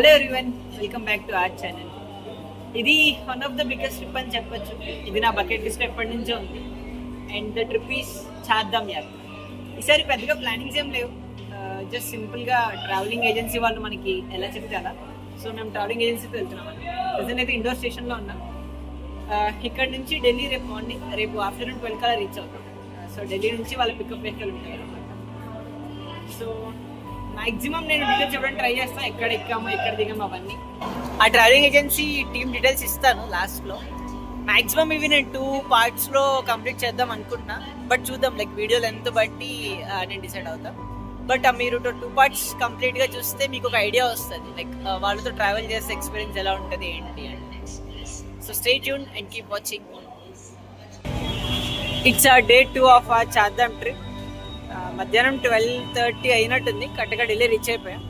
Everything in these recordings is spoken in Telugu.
Hello everyone, welcome back to our channel. ఇది one of the biggest trip అని చెప్పొచ్చు. ఇది నా బకెట్ లిస్ట్ ఎప్పటి నుంచో ఉంది. And the trip is Chardham Yatra. ఈసారి పెద్దగా ప్లానింగ్స్ ఏం లేవు, జస్ట్ సింపుల్గా ట్రావెలింగ్ ఏజెన్సీ వాళ్ళు మనకి ఎలా చెప్తే అలా. సో మేము ట్రావెలింగ్ ఏజెన్సీకి వెళ్తున్నాం. ప్రజెంట్ అయితే ఇండోర్ స్టేషన్లో ఉన్నాం. ఇక్కడ నుంచి ఢిల్లీ రేపు ఆఫ్టర్నూన్ 12 కల్లా రీచ్ అవుతాం. సో ఢిల్లీ నుంచి వాళ్ళ పికప్ వెహికల్ ఉంటాయి అనమాట. సో మ్యాక్సిమం నేను డీటెయిల్స్ చెప్పడానికి ట్రై చేస్తాను, ఎక్కడ ఎక్కాము ఎక్కడ దిగాము అవన్నీ. ఆ ట్రావెలింగ్ ఏజెన్సీ టీమ్ డీటెయిల్స్ ఇస్తాను లాస్ట్లో. మ్యాక్సిమం ఇవి నేను 2 పార్ట్స్లో కంప్లీట్ చేద్దాం అనుకుంటున్నా. బట్ చూద్దాం, లైక్ వీడియో లెంత్ బట్టి నేను డిసైడ్ అవుతాం. బట్ మీరు 2 పార్ట్స్ కంప్లీట్గా చూస్తే మీకు ఒక ఐడియా వస్తుంది, లైక్ వాళ్ళతో ట్రావెల్ చేసే ఎక్స్పీరియన్స్ ఎలా ఉంటుంది ఏంటి అంటే. So stay tune and keep watching. It's day 2 of ఆ చార్ధామ్ ట్రిప్. మధ్యాహ్నం 12:30 అయినట్టుంది. కరెక్ట్గా ఢిల్లీ రీచ్ అయిపోయాం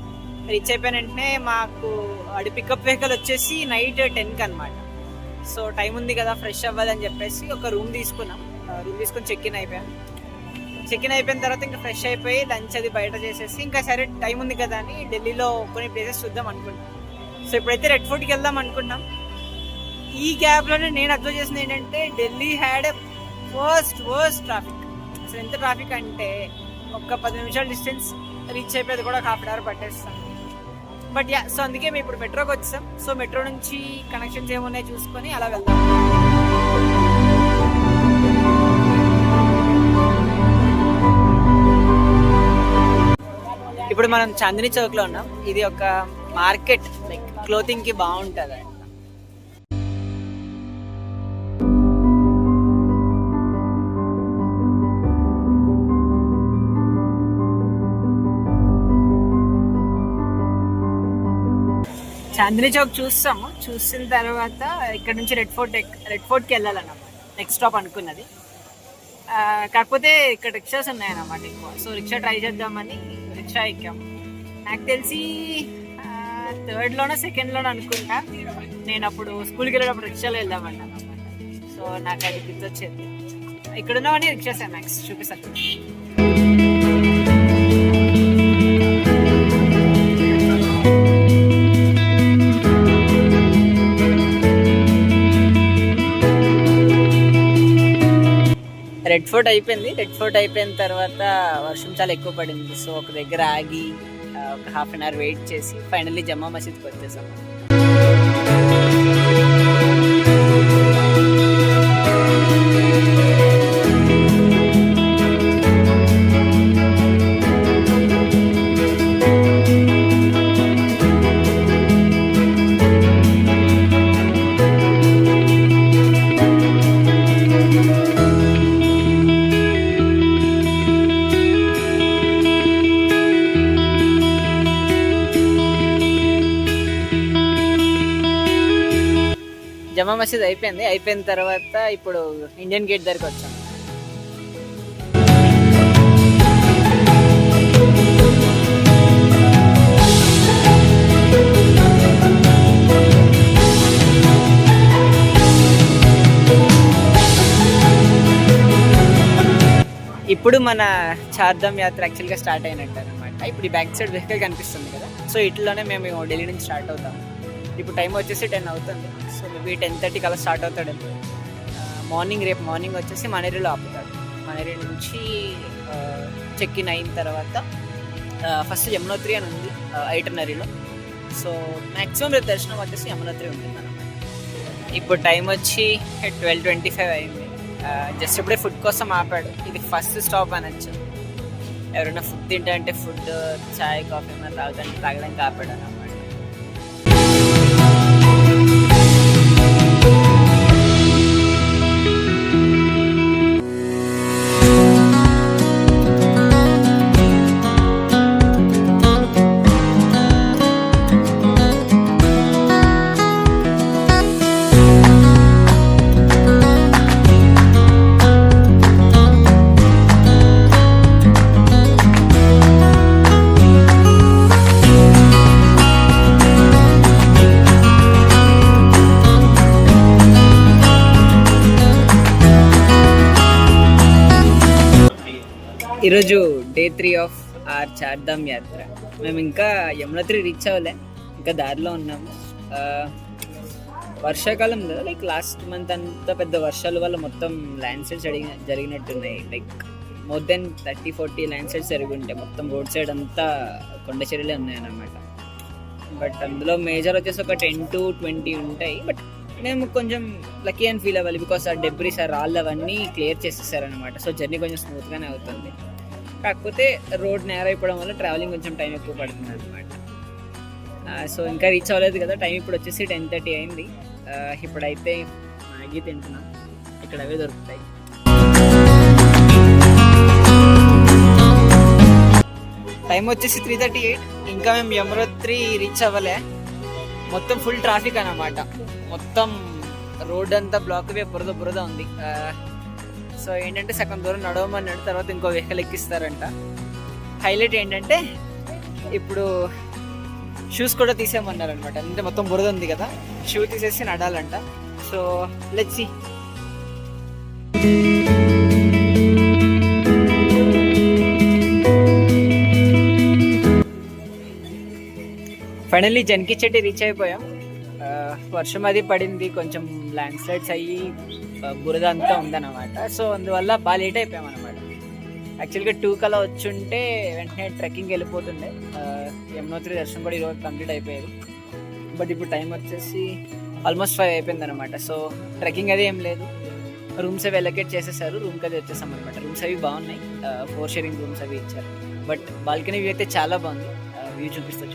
వెంటనే మాకు అది పికప్ వెహికల్ వచ్చేసి నైట్ 10కి అనమాట. సో టైం ఉంది కదా, ఫ్రెష్ అవ్వాలని చెప్పేసి ఒక రూమ్ తీసుకున్నాం. రూమ్ తీసుకొని చెక్ఇన్ అయిపోయిన తర్వాత ఇంకా ఫ్రెష్ అయిపోయి లంచ్ అది బయట చేసేసి ఇంకా సరే టైం ఉంది కదా అని ఢిల్లీలో కొన్ని ప్లేసెస్ చూద్దాం అనుకుంటాం. సో ఇప్పుడైతే రెడ్ ఫోర్ట్కి వెళ్దాం అనుకుంటాం. ఈ గ్యాప్లోనే నేను అబ్జర్వ్ చేసింది ఏంటంటే ఢిల్లీ హ్యాడ్ వర్స్ట్ ట్రాఫిక్. అసలు ఎంత ట్రాఫిక్ అంటే ఒక 10 నిమిషాల డిస్టెన్స్ రీచ్ అయిపోయేది కూడా 1/2 అవర్ పట్టేస్తాం. బట్ యా, సో అందుకే మేము ఇప్పుడు మెట్రోకి వచ్చాం. సో మెట్రో నుంచి కనెక్షన్స్ ఏమున్నాయో చూసుకొని అలా వెళ్దాం. ఇప్పుడు మనం చాందినీ చౌక్లో ఉన్నాం. ఇది ఒక మార్కెట్, లైక్ క్లోతింగ్కి బాగుంటుంది. చాందినీ చౌక్ చూసిన తర్వాత ఇక్కడ నుంచి రెడ్ ఫోర్ట్కి వెళ్ళాలన్నమాట. నెక్స్ట్ స్టాప్ అనుకున్నది. కాకపోతే ఇక్కడ రిక్షాస్ ఉన్నాయన్నమాట ఎక్కువ. సో రిక్షా ట్రై చేద్దామని రిక్షా ఎక్కాం. నాకు తెలిసి 3rd లోనో 2nd అనుకుంటా. నేను అప్పుడు స్కూల్కి వెళ్ళేటప్పుడు రిక్షాలో వెళ్దామన్నా అనమాట. సో నాకు అది గుర్తొచ్చేది. ఇక్కడ ఉన్నవన్నీ రిక్షాస్ మ్యాక్స్ చూపిస్తాను. రెడ్ ఫోర్ట్ అయిపోయిన తర్వాత వర్షం చాలా ఎక్కువ పడింది. సో ఒక దగ్గర ఆగి ఒక 1/2 అవర్ వెయిట్ చేసి ఫైనల్లీ జమ్మా మసీద్కి వచ్చేసాం. జమా మసీద్ అయిపోయిన తర్వాత ఇప్పుడు ఇండియన్ గేట్ దగ్గరికి వచ్చాం. ఇప్పుడు మన చార్ధామ్ యాత్ర యాక్చువల్గా స్టార్ట్ అయినట్టు అనమాట. ఇప్పుడు ఈ బ్యాక్ సైడ్ వెహికల్ కనిపిస్తుంది కదా, సో ఇట్లోనే మేము ఢిల్లీ నుంచి స్టార్ట్ అవుతాం. ఇప్పుడు టైం వచ్చేసి 10 అవుతుంది. సో మేబీ 10:30 కల్లా స్టార్ట్ అవుతాడు. రేపు మార్నింగ్ వచ్చేసి మనేరిలో ఆపుతాడు. మనేరి నుంచి చెక్ఇన్ అయిన తర్వాత ఫస్ట్ యమునోత్రి అని ఉంది ఐటనరీలో. సో మ్యాక్సిమం రేపు దర్శనం వచ్చేసి యమునోత్రి ఉంటుంది అనమాట. ఇప్పుడు టైం వచ్చి 12:25 అయింది. జస్ట్ ఇప్పుడే ఫుడ్ కోసం ఆపాడు. ఇది ఫస్ట్ స్టాప్ అనొచ్చు. ఎవరైనా ఫుడ్ తింటే ఫుడ్, చాయ్, కాఫీ ఏమైనా తాగడానికి ఆపాడు అనమాట. ఈరోజు డే 3 ఆఫ్ ఆర్ చార్ధామ్ యాత్ర. మేము ఇంకా యమునోత్రి రీచ్ అవ్వలే. ఇంకా దారిలో ఉన్నాము. వర్షాకాలం కదా, లైక్ లాస్ట్ మంత్ అంతా పెద్ద వర్షాల వల్ల మొత్తం ల్యాండ్ స్లైడ్స్ జరిగినట్టున్నాయి. Like more than 30-40 landslides జరిగి ఉంటాయి. మొత్తం రోడ్ సైడ్ అంతా కొండ చర్యలే ఉన్నాయన్నమాట. బట్ అందులో మేజర్ వచ్చేసి ఒక 10-20 ఉంటాయి. బట్ మేము కొంచెం లక్కీ అని ఫీల్ అవ్వాలి, బికాస్ ఆ డెబ్రీస్, ఆ రాళ్ళు అవన్నీ క్లియర్ చేసేసారనమాట. సో జర్నీ కొంచెం స్మూత్గానే అవుతుంది. కాకపోతే రోడ్ నేర్ అయిపోవడం వల్ల ట్రావెలింగ్ కొంచెం టైం ఎక్కువ పడుతుంది అనమాట. సో ఇంకా రీచ్ అవ్వలేదు కదా, టైం ఇప్పుడు వచ్చేసి 10:30 అయింది. ఇప్పుడైతే మ్యాగీ తింటున్నాం, ఇక్కడ అవే దొరుకుతాయి. టైం వచ్చేసి 3:38. ఇంకా మేము యమునోత్రి రీచ్ అవ్వలే. మొత్తం ఫుల్ ట్రాఫిక్ అన్నమాట. మొత్తం రోడ్ అంతా బ్లాక్ అయ్యి బురద ఉంది. సో ఏంటంటే సగం దూరం నడవమన్నాడు, తర్వాత ఇంకో వెహికల్ ఎక్కిస్తారంట. హైలైట్ ఏంటంటే ఇప్పుడు షూస్ కూడా తీసేయమన్నారు అనమాట. అంటే మొత్తం బురద ఉంది కదా, షూ తీసేసి నడాలంట. So let's see. Finally Jankichatti reach అయిపోయాం. వర్షం అది పడింది, కొంచెం ల్యాండ్ స్లైడ్స్ అయ్యి బురద అంతా ఉందన్నమాట. సో అందువల్ల బాగా లేట్ అయిపోయాం అనమాట. యాక్చువల్గా 2 కల్లా వచ్చుంటే వెంటనే ట్రెక్కింగ్ వెళ్ళిపోతుండే. యమునోత్రి దర్శనం కూడా ఈరోజు కంప్లీట్ అయిపోయేది. బట్ ఇప్పుడు టైం వచ్చేసి ఆల్మోస్ట్ 5 అయిపోయింది అనమాట. సో ట్రెక్కింగ్ అది ఏం లేదు, రూమ్స్ అవి ఎలకేట్ చేసేసారు, రూమ్కి అది వచ్చేసాం అనమాట. రూమ్స్ అవి బాగున్నాయి, 4 షేరింగ్ రూమ్స్ అవి ఇచ్చారు. బట్ బాల్కనీ వ్యూ అయితే చాలా బాగుంది. వ్యూ చూపిస్తా.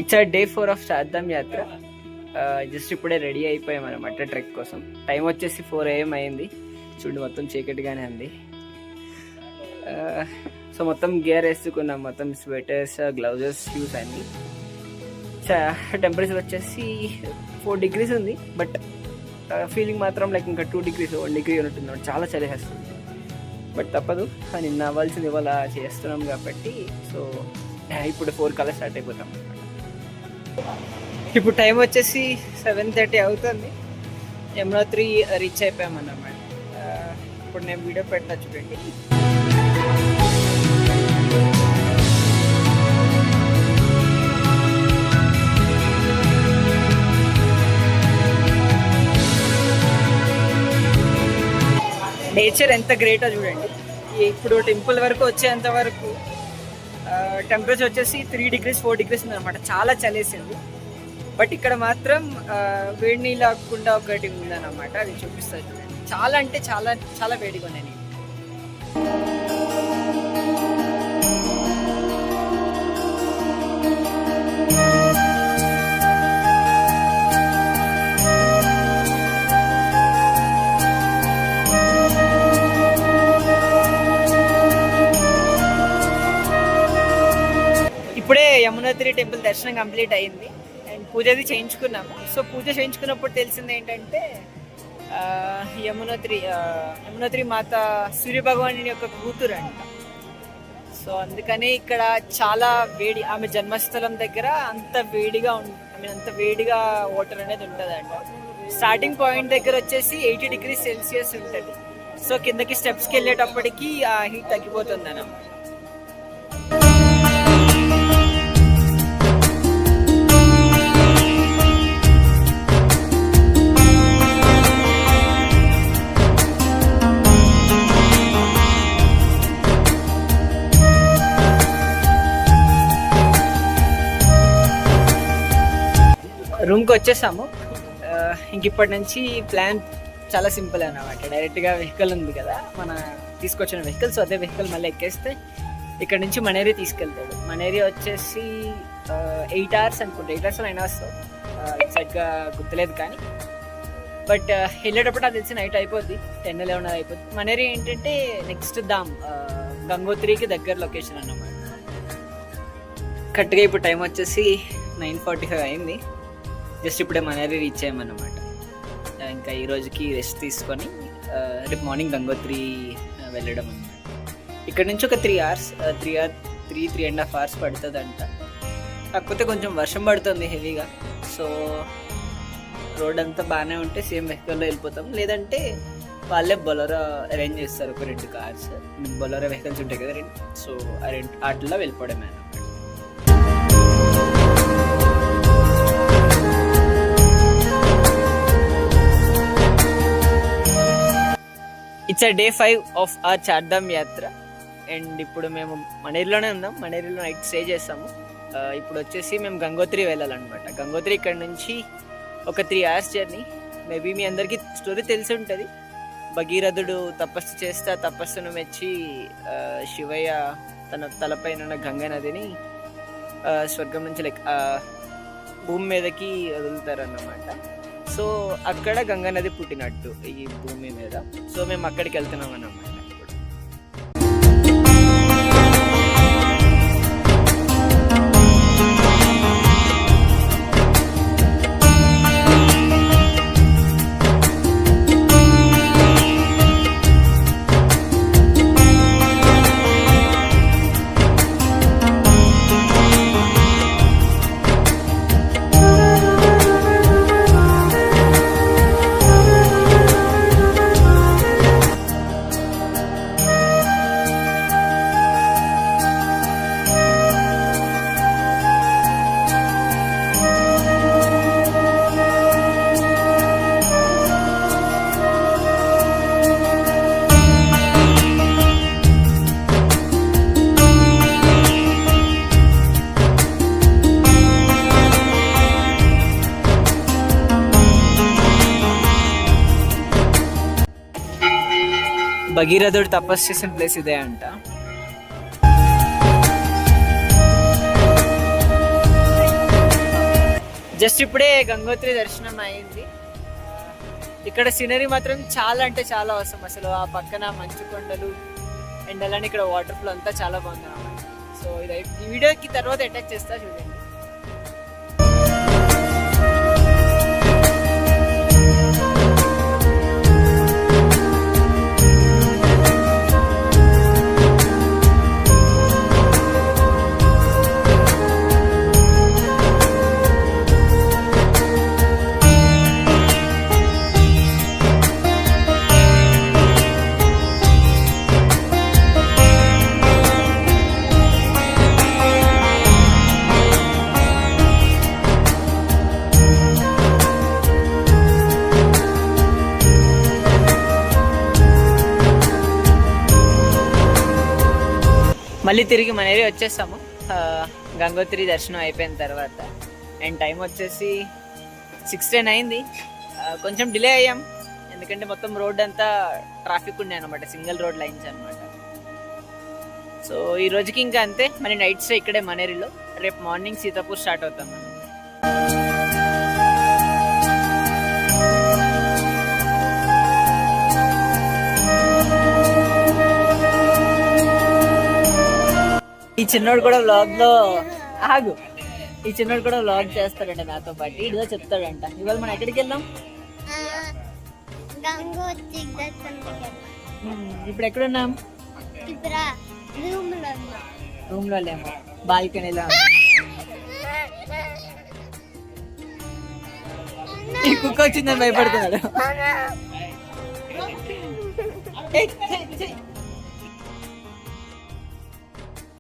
ఇట్స్ డే 4 ఆఫ్ చార్ధామ్ యాత్ర. జస్ట్ ఇప్పుడే రెడీ అయిపోయాం అనమాట ట్రెక్ కోసం. టైం వచ్చేసి 4 AM అయింది. చూడండి మొత్తం చీకటిగానే ఉంది. సో మొత్తం గేర్ వేసుకున్నాం, మొత్తం స్వెటర్స్, గ్లౌజెస్, షూస్ అన్నీ. టెంపరేచర్ వచ్చేసి 4 degrees ఉంది. బట్ ఫీలింగ్ మాత్రం లైక్ ఇంకా 2 degrees 1 degree ఉన్నట్టుంది. చాలా చలివేస్తుంది. బట్ తప్పదు, నిన్న అవ్వాల్సింది ఇవాళ చేస్తున్నాం కాబట్టి. సో ఇప్పుడు 4 కల్లా స్టార్ట్ అయిపోతాం అనమాట. ఇప్పుడు టైం వచ్చేసి 7:30 అవుతుంది. యమునోత్రి రీచ్ అయిపోయాం అన్నమాట. ఇప్పుడు నేను వీడియో పెడతా చూడండి. నేచర్ ఎంత గ్రేటో చూడండి. ఇప్పుడు టెంపుల్ వరకు వచ్చేంత వరకు టెంపరేచర్ వచ్చేసి 3 degrees 4 degrees ఉందన్నమాట. చాలా చలేసింది. బట్ ఇక్కడ మాత్రం వేడి నీళ్ళు ఆకుండా ఒకటి ఉందన్నమాట, అది చూపిస్తుంది చూడండి. చాలా అంటే చాలా చాలా వేడిగా ఉన్నాయి. ఇప్పుడే యమునోత్రి టెంపుల్ దర్శనం కంప్లీట్ అయింది అండ్ పూజది చేయించుకున్నాము. సో పూజ చేయించుకున్నప్పుడు తెలిసింది ఏంటంటే యమునోత్రి మాత సూర్య భగవానుని యొక్క కూతురు అంట. సో అందుకని ఇక్కడ చాలా వేడి, ఆమె జన్మస్థలం దగ్గర అంత వేడిగా వాటర్ అనేది ఉంటుందంట. స్టార్టింగ్ పాయింట్ దగ్గర వచ్చేసి 80 degrees Celsius ఉంటుంది. సో కిందకి స్టెప్స్కి వెళ్ళేటప్పటికి ఆ హీట్ తగ్గిపోతుంది అన్నమాట. రూమ్కి వచ్చేసాము. ఇంక ఇప్పటి నుంచి ప్లాన్ చాలా సింపుల్ అన్నమాట. డైరెక్ట్గా వెహికల్ ఉంది కదా, మన తీసుకొచ్చిన వెహికల్. సో అదే వెహికల్ మళ్ళీ ఎక్కేస్తే ఇక్కడ నుంచి మనేరి తీసుకెళ్తాడు. మనేరి వచ్చేసి 8 hours అనుకుంటా, 8 hours 9 hours ఎగ్జాక్ట్గా గుర్తులేదు కానీ. బట్ వెళ్ళేటప్పుడు అది తెలిసి నైట్ అయిపోద్ది, 10-11 అయిపోద్ది. మనేరి ఏంటంటే నెక్స్ట్ గంగోత్రికి దగ్గర లొకేషన్ అన్నమాట. కరెక్ట్గా ఇప్పుడు టైం వచ్చేసి 9:45 అయింది. జస్ట్ ఇప్పుడే మనేరి రీచ్ అయ్యామన్నమాట. ఇంకా ఈ రోజుకి రెస్ట్ తీసుకొని రేపు మార్నింగ్ గంగోత్రి వెళ్ళడం అన్నమాట. ఇక్కడ నుంచి ఒక 3 hours 3.5 hours పడుతుందంట. కాకపోతే కొంచెం వర్షం పడుతుంది హెవీగా. సో రోడ్ అంతా బాగానే ఉంటే సేమ్ వెహికల్లో వెళ్ళిపోతాం, లేదంటే వాళ్ళే బొలెరో అరేంజ్ చేస్తారు ఒక 2 cars. బొలెరో వెహికల్స్ ఉంటాయి కదా 2, సో వాటిల్లో వెళ్ళిపోవడమే అన్నమాట. It's day 5 of our Chardham yatra. And ఇప్పుడు మేము మణేరిలోనే ఉన్నాం. మణేరిలో నైట్ స్టే చేస్తాము. ఇప్పుడు వచ్చేసి మేము గంగోత్రి వెళ్ళాలన్నమాట. గంగోత్రి ఇక్కడ నుంచి ఒక 3 hours జర్నీ. మేబీ మీ అందరికీ స్టోరీ తెలిసి ఉంటుంది. భగీరథుడు తపస్సు చేస్తే ఆ తపస్సును మెచ్చి శివయ్య తన తలపైన ఉన్న గంగా నదిని స్వర్గం నుంచి లైక్ భూమి మీదకి వదులుతారన్నమాట. సో అక్కడ గంగా నది పుట్టినట్టు ఈ భూమి మీద. సో మేము అక్కడికి వెళ్తున్నాం అన్నమాట. భగీరథుడు తపస్సు చేసిన ప్లేస్ ఇదే అంట. జస్ట్ ఇప్పుడే గంగోత్రి దర్శనం అయింది. ఇక్కడ సీనరీ మాత్రం చాలా అంటే చాలా అవసరం. అసలు ఆ పక్కన మంచు కొండలు అండ్ అలానే ఇక్కడ వాటర్ ఫ్లో అంతా చాలా బాగుంది అన్నమాట. సో ఇది ఈ వీడియోకి తర్వాత అటాచ్ చేస్తా చూడండి. మళ్ళీ తిరిగి మన ఏరియా వచ్చేస్తాము గంగోత్రి దర్శనం అయిపోయిన తర్వాత. అండ్ టైం వచ్చేసి 6:10 అయింది. కొంచెం డిలే అయ్యాం ఎందుకంటే మొత్తం రోడ్ అంతా ట్రాఫిక్ ఉండే అనమాట, సింగిల్ రోడ్ లైన్స్ అనమాట. సో ఈ రోజుకి ఇంకా అంతే. మరి నైట్ స్టే ఇక్కడే మనేరిలో. రేపు మార్నింగ్ సీతాపూర్ స్టార్ట్ అవుతాం మనం. ఈ చిన్నోడు కూడా వ్లాగ్ లో ఈ చిన్నోడు కూడా వ్లాగ్ చేస్తాడంట నాతో పాటు. ఇదిగో చెప్తాడంట. ఇవాళ మనం ఎక్కడికి వెళ్దాం? ఇప్పుడు ఎక్కడున్నాం? రూమ్ లో లేమో, బాల్కనీలో. ఈ కుక్క వచ్చిందని భయపడుతున్నాడు.